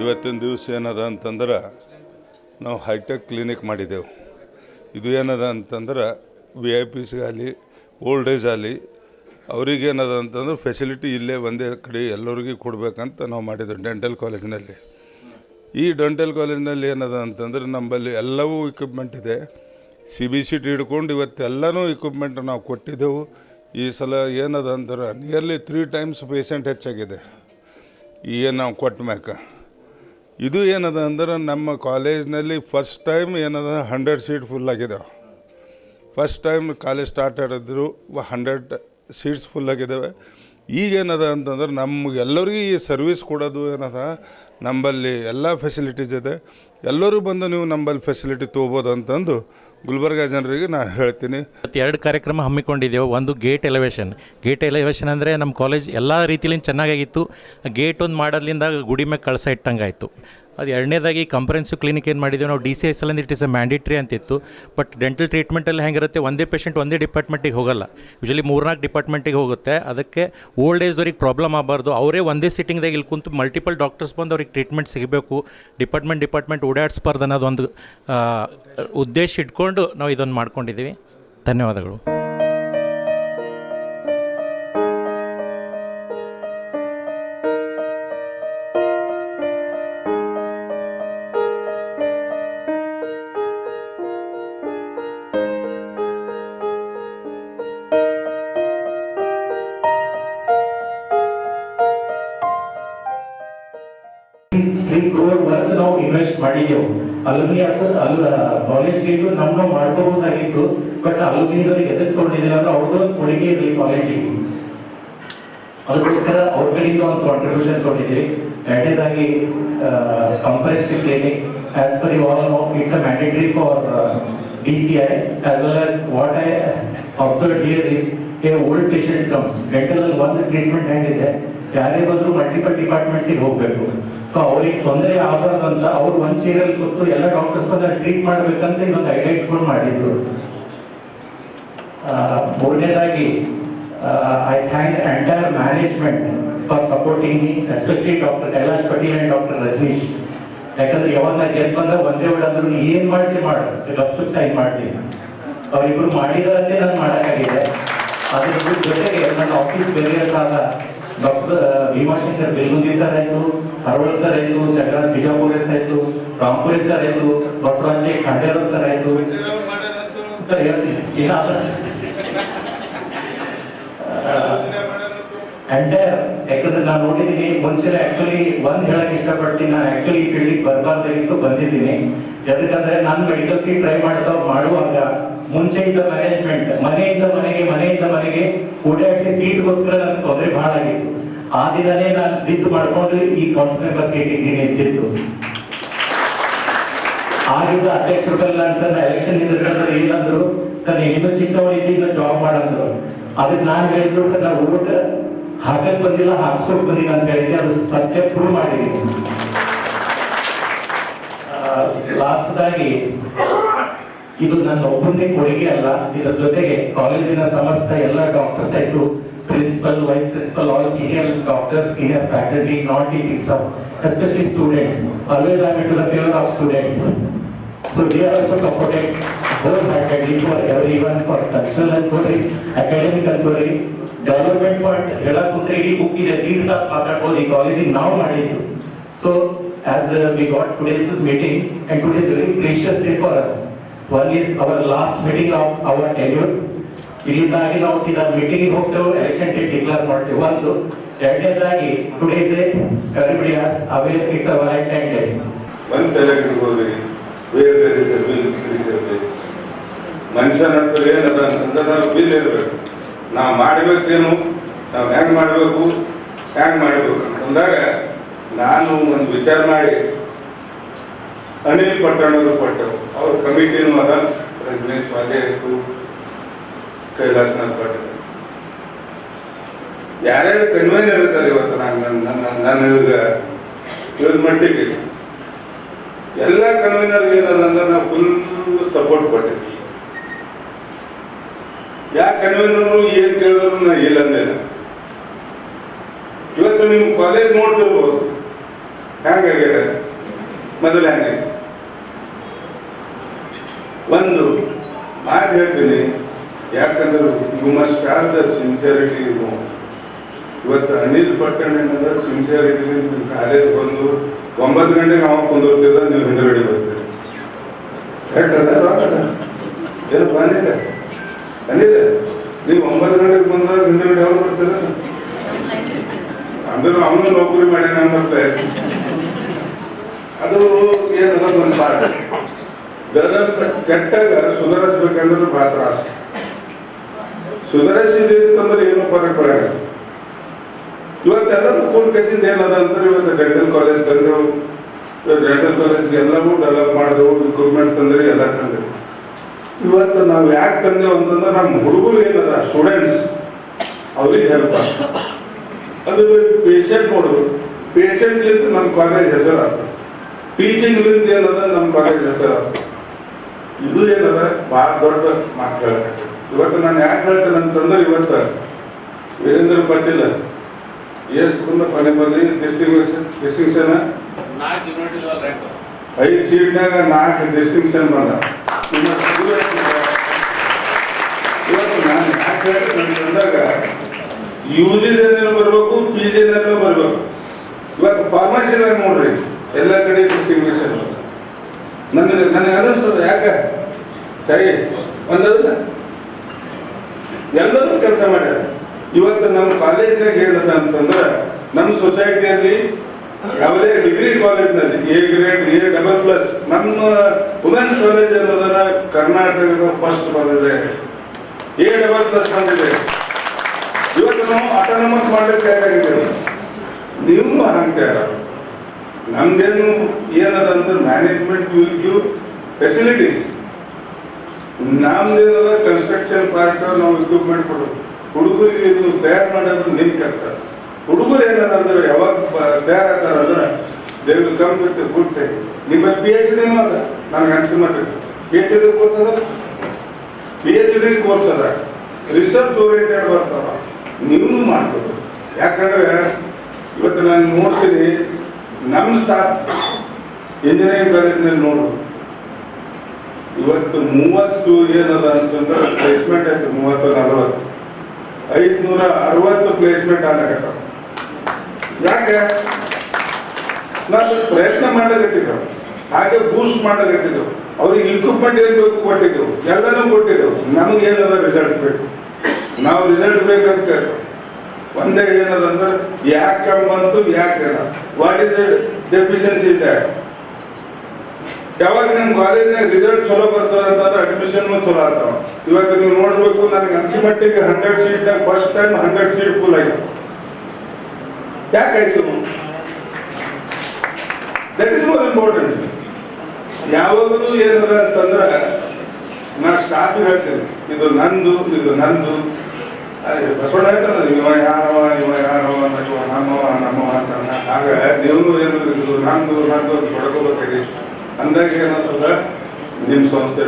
ಇವತ್ತಿನ ದಿವಸ ಏನದ ಅಂತಂದ್ರೆ ನಾವು ಹೈಟೆಕ್ ಕ್ಲಿನಿಕ್ ಮಾಡಿದೆವು. ಇದು ಏನದ ಅಂತಂದ್ರೆ VIP ಆಗಲಿ ಓಲ್ಡ್ ಏಜ್ ಆಗಲಿ ಅವ್ರಿಗೇನದ ಅಂತಂದ್ರೆ ಫೆಸಿಲಿಟಿ ಇಲ್ಲೇ ಒಂದೇ ಕಡೆ ಎಲ್ಲರಿಗೂ ಕೊಡಬೇಕಂತ ನಾವು ಮಾಡಿದ್ದೆವು ಡೆಂಟಲ್ ಕಾಲೇಜಿನಲ್ಲಿ. ಈ ಡೆಂಟಲ್ ಕಾಲೇಜಿನಲ್ಲಿ ಏನದ ಅಂತಂದ್ರೆ ನಮ್ಮಲ್ಲಿ ಎಲ್ಲವೂ ಇಕ್ವಿಪ್ಮೆಂಟ್ ಇದೆ. CBCT ಹಿಡ್ಕೊಂಡು ಇವತ್ತೆಲ್ಲನೂ ಇಕ್ವಿಪ್ಮೆಂಟ್ ನಾವು ಕೊಟ್ಟಿದ್ದೆವು. ಈ ಸಲ ಏನದ ಅಂದ್ರೆ ನಿಯರ್ಲಿ 3 times ಪೇಷಂಟ್ ಹೆಚ್ಚಾಗಿದೆ ಏನು ನಾವು ಕೊಟ್ಟ ಮ್ಯಾಕ. ಇದು ಏನದ ಅಂದ್ರೆ ನಮ್ಮ ಕಾಲೇಜ್ನಲ್ಲಿ ಫಸ್ಟ್ ಟೈಮ್ ಏನದ 100 seat ಫುಲ್ ಆಗಿದ್ದಾವೆ. ಫಸ್ಟ್ ಟೈಮ್ ಕಾಲೇಜ್ ಸ್ಟಾರ್ಟ್ ಆಗಿದ್ರು 100 seats ಫುಲ್ ಆಗಿದ್ದಾವೆ. ಈಗೇನದ ಅಂತಂದ್ರೆ ನಮಗೆಲ್ಲರಿಗೂ ಈ ಸರ್ವಿಸ್ ಕೊಡೋದು ಏನದ, ನಮ್ಮಲ್ಲಿ ಎಲ್ಲ ಫೆಸಿಲಿಟೀಸ್ ಇದೆ, ಎಲ್ಲರೂ ಬಂದು ನೀವು ನಮ್ಮಲ್ಲಿ ಫೆಸಿಲಿಟಿ ತೊಗೋಬೋದು ಅಂತಂದು ಗುಲ್ಬರ್ಗ ಜನರಿಗೆ ನಾನು ಹೇಳ್ತೀನಿ. 2 ಕಾರ್ಯಕ್ರಮ ಹಮ್ಮಿಕೊಂಡಿದ್ದೆವು. ಒಂದು ಗೇಟ್ ಎಲಿವೇಶನ್ ಅಂದರೆ ನಮ್ಮ ಕಾಲೇಜ್ ಎಲ್ಲ ರೀತಿಯಿಂದ ಚೆನ್ನಾಗಿತ್ತು. ಗೇಟ್ ಒಂದು ಮಾಡೋದ್ರಿಂದ ಗುಡಿ ಮ್ಯಾಗೆ ಕಳಸ ಇಟ್ಟಂಗಾಯಿತು. ಅದು ಎರಡನೇದಾಗಿ ಕಂಪ್ರೆನ್ಸಿವ್ ಕ್ಲಿನಿಕ್ ಏನು ಮಾಡಿದ್ದೇವೆ ನಾವು DCIS ಅಲ್ಲಿ ಇಟ್ ಇಸ್ ಎ ಮ್ಯಾಂಡೇಟ್ರಿ ಅಂತಿತ್ತು. ಬಟ್ ಡೆಂಟಲ್ ಟ್ರೀಟ್ಮೆಂಟಲ್ಲಿ ಹೆಂಗಿರುತ್ತೆ, ಒಂದೇ ಪೇಷಂಟ್ ಒಂದೇ ಡಿಪಾರ್ಟ್ಮೆಂಟಿಗೆ ಹೋಗಲ್ಲ, ಯೂಶಲಿ 3-4 ಡಿಪಾರ್ಟ್ಮೆಂಟಿಗೆ ಹೋಗುತ್ತೆ. ಅದಕ್ಕೆ ಓಲ್ಡ್ ಏಜ್ದವ್ರಿಗೆ ಪ್ರಾಬ್ಲಮ್ ಆಗಬಾರ್ದು, ಅವರೇ ಒಂದೇ ಸಿಟ್ಟಿಂಗ್ದಾಗ ಇಲ್ಲಿ ಕುಂತು ಮಲ್ಟಿಪಲ್ ಡಾಕ್ಟರ್ಸ್ ಬಂದು ಅವ್ರಿಗೆ ಟ್ರೀಟ್ಮೆಂಟ್ ಸಿಗಬೇಕು, ಡಿಪಾರ್ಟ್ಮೆಂಟ್ ಓಡಾಡಿಸ್ಬಾರ್ದು ಅನ್ನೋದು ಒಂದು ಉದ್ದೇಶ ಇಟ್ಕೊಂಡು ನಾವು ಇದನ್ನು ಮಾಡ್ಕೊಂಡಿದ್ದೀವಿ. ಧನ್ಯವಾದಗಳು. ನಾವು ಇನ್ವೆಸ್ಟ್ ಮಾಡಿದೆವು. ಅಲ್ಯೂಮಿನಿ ಕಾಲೇಜ್ಗೆ ನಾವು ಮಾಡ್ಕೋಬಹುದಾಗಿತ್ತು. ಬಟ್ ಅಲ್ಯೂಮಿನಿದವ್ರಿಗೆ ಎದಕ್ಕೆ ತೊಗೊಂಡಿದ್ದೀವಿ ಅಂದ್ರೆ ಅವ್ರದ್ದು ಕೊಡುಗೆ ಇರಲಿ ಕಾಲೇಜಿಗೆ, ಅದಕ್ಕೋಸ್ಕರ ಅವ್ರ ಕಡೆಯಿಂದ ಒಂದು ಕಾಂಟ್ರಿಬ್ಯೂಷನ್ ತೊಗೊಂಡಿದ್ದೀವಿ. ಎರಡನೇದಾಗಿ comprehensive clinic as per you all know it's a mandatory for DCI as well as what I observed here is a old patient comes dental ಅಲ್ಲಿ ಒಂದು ಟ್ರೀಟ್ಮೆಂಟ್ ಹೆಂಗಿದೆ, ಯಾರೇ ಬಂದರೂ ಮಲ್ಟಿಪಲ್ ಡಿಪಾರ್ಟ್ಮೆಂಟ್ಸಿಗೆ ಹೋಗಬೇಕು. ಸೊ ಅವ್ರಿಗೆ ತೊಂದರೆ ಆಗಬಾರ್ದಂತ ಅವ್ರು ಒಂದು ಚೇರಲ್ಲಿ ಕೂತು ಎಲ್ಲ ಡಾಕ್ಟರ್ಸ್ ಬಂದ ಟ್ರೀಟ್ ಮಾಡಬೇಕಂತ ಇದೊಂದು ಐಡಿಯಾ ಇಟ್ಕೊಂಡು ಮಾಡಿದ್ರು. ಮೂರನೇದಾಗಿ I thank entire management for supporting me, especially doctor Kailash Patel and doctor Rajneesh. ಯಾಕಂದ್ರೆ ಯಾವಾಗ ನಾನು ಗೆದ್ದು ಬಂದಾಗ ಒಂದೇ ವರ್ಡ್ ಅಂದ್ರು ಏನು ಮಾಡ್ತೀನಿ ಡಾಕ್ಟರ್ ಸೈನ್ ಮಾಡ್ತೀನಿ. ಅವರಿಬ್ಬರು ಮಾಡಿದಾರಂತೆ ನಾನು ಮಾಡೋಕ್ಕಾಗಿದೆ. ಅದ್ರ ಜೊತೆಗೆ ನನ್ನ ಆಫೀಸ್ ಬೇರೆಯರ್ಸ್ ಆದ ಡಾಕ್ಟರ್ ಭೀಮಾಶಂಕರ್ ಬೆಲ್ಗುಂದಿ ಸರ್ ಆಯಿತು, ಹರವಳ್ ಸರ್ ಆಯಿತು, ಜಗನ್ನಾಥ್ ಬಿಜಾಪುರ ಸರ್ ಆಯಿತು, ರಾಮ್ಪುರಿ ಸರ್ ಆಯಿತು, ಬಸವರಾಜ್ ಖಂಡೇರ ಸರ್ ಆಯಿತು. ಸರ್ ಹೇಳ್ತೀನಿ ಎಂಟೈರ್, ಯಾಕಂದ್ರೆ ನಾನು ನೋಡಿದ್ದೀನಿ ಮುಂಚೆ ಆಕ್ಚುಲಿ ಒಂದು ಹೇಳಕ್ ಇಷ್ಟಪಡ್ತೀನಿ, ನಾನು ಆಕ್ಚುಲಿ ಫೀಲ್ಡಿಗೆ ಬರಬಾರ್ದಾಗಿತ್ತು, ಬಂದಿದ್ದೀನಿ. ಯಾಕಂದ್ರೆ ನಾನು ಮೆಡಿಕಲ್ ಸೀಟ್ ಟ್ರೈ ಮಾಡುವಾಗ ಮುಂಚೆ ಇದ್ದ ಮ್ಯಾನೇಜ್ಮೆಂಟ್ ಮನೆಯಿಂದ ಮನೆಗೆ ಓಡಾಡಿಸಿ ಸೀಟ್ಗೋಸ್ಕರ ನನಗೆ ತೊಂದರೆ ಬಹಳ ಆಗಿತ್ತು. ಆ ದಿನನೇ ನಾನು ಜಿದ್ದು ಮಾಡ್ಕೊಂಡು ಈ ಕೌನ್ಸಿಲಿಂಗ್ ಬಸ್ ಸೀಟಿಗೆ ನಿಂತಿತ್ತು. ಆಗಿದ್ದ ಅಧ್ಯಕ್ಷರು ಸರ್ ಎಲೆಕ್ಷನ್ ನಿಂತಿದ್ರೆ ಏನಂದ್ರು, ಸರ್ ನೀನು ಚಿಕ್ಕವರಿದ್ದು ಇನ್ನು ಜಾಬ್ ಮಾಡಂದ್ರು. ಅದಕ್ಕೆ ನಾನು ಹೇಳಿದ್ರು, ಸರ್ ನಾವು ಓಟ್ ಹಾಕಕ್ ಬಂದಿಲ್ಲ, ಹಾಕ್ಸೋಕ್ ಬಂದಿಲ್ಲ ಅಂತ ಹೇಳಿದ್ದೆ. ಅದು ಸತ್ಯ ಪ್ರೂವ್ ಮಾಡಿದ್ದೀನಿ. ಲಾಸ್ಟ್ದಾಗಿ ಇದು ನನ್ನ ಒಬ್ಬಂದೇ ಕೊಡುಗೆ ಅಲ್ಲ, ಇದರ ಜೊತೆಗೆ ಕಾಲೇಜಿನ ಸಮಸ್ತ ಎಲ್ಲ ಡಾಕ್ಟರ್ಸ್ ಆಯ್ತು, principal, vice principal, all senior doctors, senior faculty, non-teaching staff, especially students. Always I am into the favor of students. So they are also supported wholeheartedly for everyone, for cultural ಅನ್ಕೋರಿ, academic ಅನ್ಕೋರಿ, development point ಹೇಳಕ್ ಕುಂತ್ರೆ ಇಡೀ book ಇದೆ, 3 ತಾಸು ಮಾತಾಡ್ಬೋದು. ಈ ಕಾಲೇಜಿಗೆ ನಾವು ಮಾಡಿದ್ದು. So as we got today's meeting, and today is a very precious day for us. One is our last meeting of our tenure. ಇಲ್ಲಿಂದಾಗಿ ನಾವು ಸೀದಾ ಮೀಟಿಂಗ್ ಹೋಗ್ತೇವೆ, ಎಲೆಕ್ಷನ್ ಡೇಟ್ ಡಿಕ್ಲೇರ್ ಮಾಡ್ತೇವೆ. ಒಂದು ಎರಡನೇದಾಗಿ today is everybody has aware it's a Valentine day. ಒಂದು ತಲೆ ಇಟ್ಕೊಳ್ಳಿ, ಬೇರೆ ಮನುಷ್ಯ ನಡ್ತಾರೆ ಏನದ ಅಂತಂದ್ರೆ ನಾವು ಬಿಲ್ ಇರಬೇಕು, ನಾವು ಮಾಡಬೇಕೇನು, ನಾವು ಹೆಂಗೆ ಮಾಡಬೇಕು ಅಂತಂದಾಗ ನಾನು ಒಂದು ವಿಚಾರ ಮಾಡಿ ಅನಿಲ್ ಪಟ್ಟಣರು ಕೊಟ್ಟರು. ಅವ್ರ ಕಮಿಟಿನೂ ಅದ, ರಜನೀಶ್ ವಾಲೆ ಆಯಿತು, ಕೈಲಾಸನಾಥ್ ಪಾಟೀಲ್, ಯಾರ್ಯಾರು ಕನ್ವೀನರ್ ಇರ್ತಾರೆ ಇವತ್ತು. ನಾನು ಇವ್ರ ಮಟ್ಟಿಗೆ ಎಲ್ಲ ಕನ್ವೀನರ್ ಏನದಂದ್ರೆ ನಾವು ಫುಲ್ ಸಪೋರ್ಟ್ ಕೊಟ್ಟಿದ್ವಿ. ಯಾಕೆ ಕನ್ವೀನರು ಏನು ಕೇಳಿದ್ರು ನಾ ಇಲ್ಲ ಅಂದೇನ. ಇವತ್ತು ನೀವು ಕಾಲೇಜ್ ನೋಡ್ತಿರ್ಬೋದು, ಹೆಂಗಾಗ್ಯದ ಮೊದಲು ಹೆಂಗೆ ಒಂದು ಮಾತು ಹೇಳ್ತೀನಿ, ಯಾಕಂದ್ರೆ you must have the sincerity. ಇವತ್ತು ಅನಿಲ್ ಪಟ್ಟಣ ಏನಂದ್ರೆ ಸಿನ್ಸಿಯರಿಟಿ ಕಾಲೇಜ್ ಬಂದು 9 ಗಂಟೆಗೆ ಅವ ಕುಂದಿರ್ತಿದ್ದ, ನೀವು ಹಿಂದುಗಡೆ ಬರ್ತೀರಿ. ಏನು ಬಂದಿಲ್ಲ ಅಂದಿದೆ, ನೀವು 9 ಗಂಟೆಗೆ ಬಂದಾಗ ಹಿಂದುಗಡೆ ಅವ್ರು ಬರ್ತೀರ ಅಂದ್ರೆ ಅವನು ನೌಕರಿ ಮಾಡ್ಯಾನ ಮತ್ತೆ ಅದು ಏನದ ಒಂದು ಪಾಠ. ಕೆಟ್ಟಾಗ ಸುಧಾರಿಸ್ಬೇಕಂದ್ರೆ ಭಾಳ ತ್ರಾಸ. ಸುಧಾರಿಸಿದೆ ಅಂತಂದ್ರೆ ಏನು ಫರಕ್ ಪಡಲ್ಲ. ಇವತ್ತೆಲ್ಲರೂ ಕೂಲ್ ಕೇಸಿಂದ ಏನದ ಅಂದ್ರೆ ಇವತ್ತು ಡೆಂಟಲ್ ಕಾಲೇಜ್ ತಂದ್ರು, ಡೆಂಟಲ್ ಕಾಲೇಜ್ಗೆ ಎಲ್ಲವೂ ಡೆವಲಪ್ ಮಾಡಿದೆವು, ಇಕ್ವಿಪ್ಮೆಂಟ್ಸ್ ತಂದ್ರಿ, ಎಲ್ಲ ತಂದ್ರಿ. ಇವತ್ತು ನಾವು ಯಾಕೆ ತಂದೆವು ಅಂತಂದ್ರೆ ನಮ್ಮ ಹುಡುಗರು ಏನದ ಸ್ಟೂಡೆಂಟ್ಸ್ ಅವ್ರಿಗೆ ಹೆಲ್ಪ್ ಅದು. ಪೇಷಂಟ್ ನೋಡೋದು, ಪೇಷಂಟ್ಲಿಂದ ನಮ್ಮ ಕಾಲೇಜ್ ಹೆಸರಾಗ್ತದೆ, ಟೀಚಿಂಗ್ಲಿಂದ ಏನದ ನಮ್ಮ ಕಾಲೇಜ್ ಹೆಸರಾಗ್ತದೆ. ಇದು ಏನದ ಭಾಳ ದೊಡ್ಡ ಮಾತು ಹೇಳ್ತೇನೆ. ಇವತ್ತು ನಾನು ಯಾಕೆ ಹೇಳ್ತೇನೆ ಅಂತಂದ್ರೆ ಇವತ್ತು ವೀರೇಂದ್ರ ಪಾಟೀಲ್ ಎಷ್ಟು ಬಂದ ಕೊನೆ ಬರಲಿ ಡಿಸ್ಟಿಂಕ್ಷನ್ 5 ಸೀಟ್ನಾಗ 4 ಡಿಸ್ಟಿಂಕ್ಷನ್ ಬಂದ. ಇವತ್ತು ನಾನು ಯಾಕೆ ಹೇಳ್ತೇನೆ ಅಂತಂದಾಗ UG-ನೇನೂ ಬರಬೇಕು, PG-ನೇನೂ ಬರಬೇಕು. ಇವತ್ತು ಫಾರ್ಮಸಿನಾಗ ನೋಡ್ರಿ ಎಲ್ಲ ಕಡೆ ಡಿಸ್ಟಿಂಕ್ಷನ್. ನನಗೆ ಅನ್ನಿಸ್ತದೆ ಯಾಕೆ ಸರಿ ಒಂದಲ್ಲ ಎಲ್ಲರೂ ಕೆಲಸ ಮಾಡ್ಯಾರ. ಇವತ್ತು ನಮ್ಮ ಕಾಲೇಜ್ನಾಗ ಏನದ ಅಂತಂದ್ರೆ ನಮ್ಮ ಸೊಸೈಟಿಯಲ್ಲಿ ಯಾವುದೇ ಡಿಗ್ರಿ ಕಾಲೇಜ್ನಲ್ಲಿ A ಗ್ರೇಡ್ A++, ನಮ್ಮ ವುಮೆನ್ಸ್ ಕಾಲೇಜ್ ಅನ್ನೋದನ್ನ ಕರ್ನಾಟಕದ ಫಸ್ಟ್ ಬಂದಿದೆ, A++ ಬಂದಿದೆ. ಇವತ್ತು ನಾವು ಆಟೋನಮಸ್ ಮಾಡಲಿಕ್ಕೆ ತಯಾರಾಗಿದ್ದೇವೆ, ನೀವು ಹಂಗೆ ನಮ್ದೇನು ಏನದ ಅಂದ್ರೆ ಮ್ಯಾನೇಜ್ಮೆಂಟ್ ವಿಲ್ ಗಿವ್ ಫೆಸಿಲಿಟೀಸ್. ನಮ್ದೇನದ ಕನ್ಸ್ಟ್ರಕ್ಷನ್ ಪಾರ್ಟ್, ನಾವು ಇಕ್ವಿಪ್ಮೆಂಟ್ ಕೊಡೋದು. ಹುಡುಗರಿಗೆ ಇದು ತಯಾರು ಮಾಡೋದು ನಿಮ್ಮ ಕೆಲಸ. ಹುಡುಗರು ಏನದ ಅಂದ್ರೆ ಯಾವಾಗ ತಯಾರಾಗ್ತಾರ ಅಂದ್ರೆ they will come with good time. ನಿಮ್ಮ PhD ಅದ ನನಗೆ ಅನ್ಸಿ ಮಾಡಿರಿ, PhD ಕೋರ್ಸ್ ಅದ, PhD ಕೋರ್ಸ್ ಅದ, ರಿಸರ್ಚ್ ಓರಿಯೆಂಟೆಡ್ ಬರ್ತಾವ, ನೀವು ಮಾಡ್ಬೋದು. ಯಾಕಂದ್ರೆ ಇವತ್ತು ನಾನು ನೋಡ್ತೀನಿ ನಮ್ಮ ಸ್ಟಾಫ್ ಇಂಜಿನಿಯರಿಂಗ್ ಕಾಲೇಜ್ನಲ್ಲಿ ನೋಡೋದು ಇವತ್ತು 30 ಏನದ ಅಂತಂದ್ರೆ ಪ್ಲೇಸ್ಮೆಂಟ್ ಆಯ್ತು, 30-40 560 ಪ್ಲೇಸ್ಮೆಂಟ್ ಆಗಕತ್ತಾವ. ಯಾಕೆ ನಾವು ಪ್ರಯತ್ನ ಮಾಡಕತ್ತಿದ್ದೆವು, ಹಾಗೆ ಬೂಸ್ಟ್ ಮಾಡಕತ್ತಿದ್ದೆವು. ಅವ್ರಿಗೆ ಇಕ್ವಿಪ್ಮೆಂಟ್ ಏನು ಬೇಕು ಕೊಟ್ಟಿದ್ದೆವು, ಎಲ್ಲನೂ ಕೊಟ್ಟಿದ್ದೆವು. ನಮ್ಗೆ ಏನದ ರಿಸಲ್ಟ್ ಬೇಕು, ನಾವು ರಿಸಲ್ಟ್ ಬೇಕಂತ ಒಂದೇ ಏನದಂದ್ರೆ ಯಾಕೆ ಬಂತು, ಯಾಕೆ ವಾಟ್ ಇಸ್ ದ ಡೆಫಿಷಿಯನ್ಸಿ ಇದೆ. ಯಾವಾಗ ನಮ್ಮ ಕಾಲೇಜ್ನಾಗ ರಿಸಲ್ಟ್ ಚಲೋ ಬರ್ತದೆ ಅಂತಂದ್ರೆ ಅಡ್ಮಿಷನ್ ಚಲೋ ಆಗ್ತಾವ. ಇವತ್ತು ನೀವು ನೋಡ್ಬೇಕು, ನನಗೆ ಅಂಚಿ ಮಟ್ಟಿಗೆ 100 ಸೀಟ್ನಾಗ ಫಸ್ಟ್ ಟೈಮ್ 100 ಸೀಟ್ ಫುಲ್ ಆಗಿ. ಯಾಕಾಯ್ತು? That is more important. ಯಾವಾಗಲೂ ಏನದ ಅಂತಂದ್ರೆ ನಾ ಸ್ಟಾಫಿಗೆ ಹೇಳ್ತೀನಿ, ಇದು ನಂದು, ಇದು ನಂದು. ಬಸವಣ್ಣ ಹೇಳ್ತಾನೆ, ಇವ ಯಾರವ ನಮ್ಮವ ಅಂತ. ಆಗ ನೀವು ಏನು ಇದು ನಂದು ಅಂತ ಪಡ್ಕೋಬೇಕೀರಿ ಅಂದಾಗ ಏನಂತಂದ್ರೆ ನಿಮ್ಮ ಸಂಸ್ಥೆ